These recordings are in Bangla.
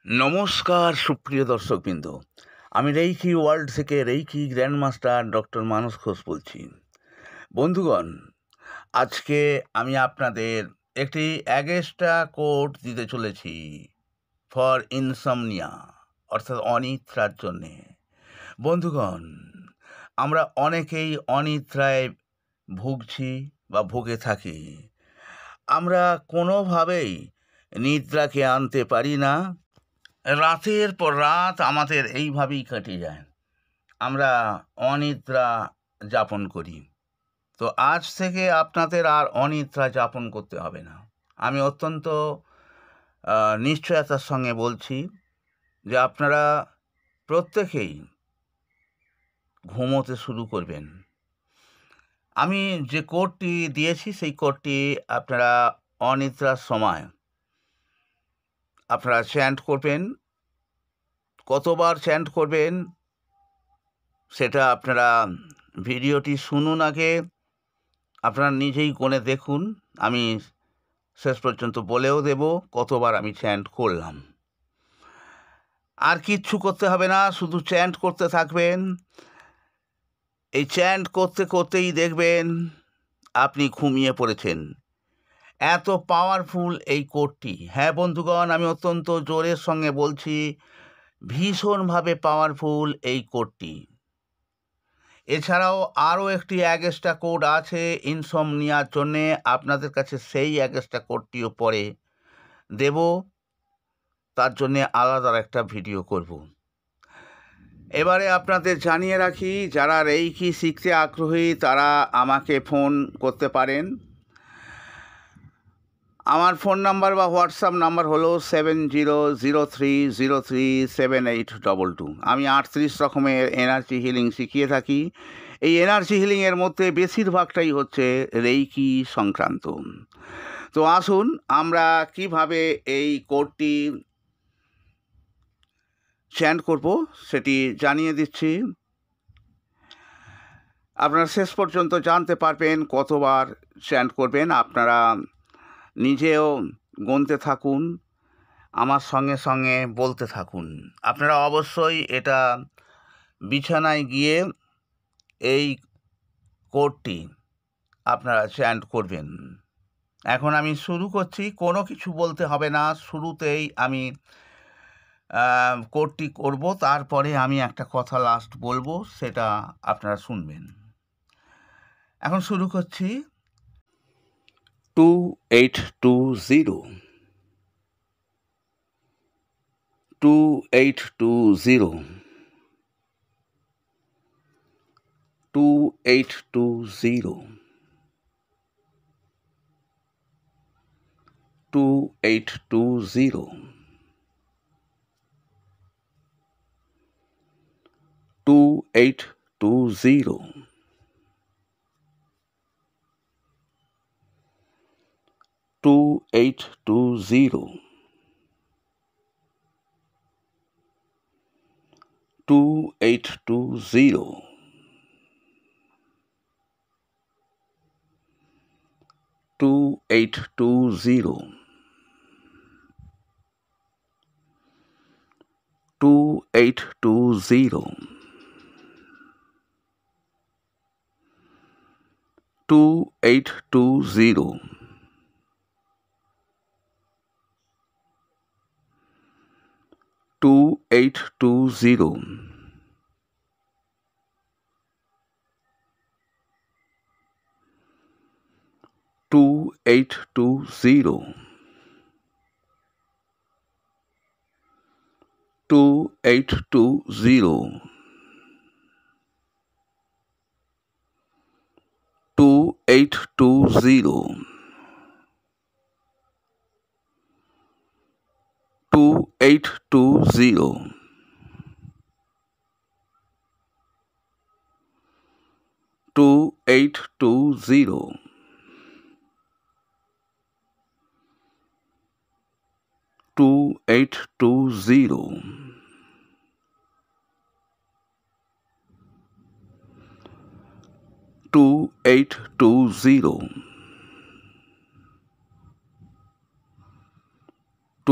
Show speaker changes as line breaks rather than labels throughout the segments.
নমস্কার সুপ্রিয় দর্শকবৃন্দ। আমি রেইকি ওয়ার্ল্ড থেকে রেইকি গ্র্যান্ডমাস্টার ডক্টর মানস ঘোষ বলছি। বন্ধুগণ, আজকে আমি আপনাদের একটি অ্যাগেস্টা কোড দিতে চলেছি ফর ইনসমনিয়া, অর্থাৎ অনিদ্রার জন্যে। বন্ধুগণ, আমরা অনেকেই অনিদ্রায় ভুগছি বা ভুগে থাকি। আমরা কোনোভাবেই নিদ্রাকে আনতে পারি না। রাতের পর রাত আমাদের এইভাবেই কেটে যায়, আমরা অনিদ্রা যাপন করি। তো আজ থেকে আপনাদের আর অনিদ্রা যাপন করতে হবে না। আমি অত্যন্ত নিশ্চয়তার সঙ্গে বলছি যে আপনারা প্রত্যেকেই ঘুমোতে শুরু করবেন। আমি যে কোডটি দিয়েছি সেই কোডটি আপনারা অনিদ্রার সময় আপনারা চ্যান্ট করবেন। কতবার চ্যান্ট করবেন সেটা আপনারা ভিডিওটি শুনুন আগে, আপনারা নিজেই গুনে দেখুন। আমি শেষ পর্যন্ত বলেও দেব কতবার আমি চ্যান্ট করলাম। আর কিচ্ছু করতে হবে না, শুধু চ্যান্ট করতে থাকবেন। এই চ্যান্ট করতে করতেই দেখবেন আপনি ঘুমিয়ে পড়েছেন। এত পাওয়ারফুল এই কোডটি। হ্যাঁ বন্ধুগণ, আমি অত্যন্ত জোরের সঙ্গে বলছি, ভীষণভাবে পাওয়ারফুল এই কোডটি। এছাড়াও আরও একটি অ্যাগেস্টা কোড আছে ইনসমনিয়ার জন্যে। আপনাদের কাছে সেই অ্যাগেস্টা কোডটিও পরে দেব, তার জন্যে আলাদা একটা ভিডিও করব। এবারে আপনাদের জানিয়ে রাখি, যারা রেইকি শিখতে আগ্রহী তারা আমাকে ফোন করতে পারেন। আমার ফোন নাম্বার বা হোয়াটসঅ্যাপ নাম্বার হলো 7003037822। আমি 38 রকমের এনার্জি হিলিং শিখিয়ে থাকি। এই এনার্জি হিলিংয়ের মধ্যে বেশিরভাগটাই হচ্ছে রেইকি সংক্রান্ত। তো আসুন আমরা কিভাবে এই কোডটি চ্যান্ট করব সেটি জানিয়ে দিচ্ছি। আপনারা শেষ পর্যন্ত জানতে পারবেন কতবার চ্যান্ট করবেন। আপনারা নিজেও গুনতে থাকুন, আমার সঙ্গে সঙ্গে বলতে থাকুন। আপনারা অবশ্যই এটা বিছানায় গিয়ে এই কোডটি আপনারা চ্যান্ট করবেন। এখন আমি শুরু করছি, কোনো কিছু বলতে হবে না। শুরুতেই আমি কোডটি করব, তারপরে আমি একটা কথা লাস্ট বলবো, সেটা আপনারা শুনবেন। এখন শুরু করছি। 2820 2820 2820 2820 2820 2820 2820 2820 2820 2820 2820 2820 2820 2820 2820 2820 2820 2820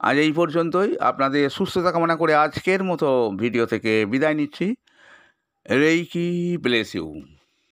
আজ এই পর্যন্তই। আপনাদের সুস্থতা কামনা করে আজকের মতো ভিডিও থেকে বিদায় নিচ্ছি। Reiki bless you.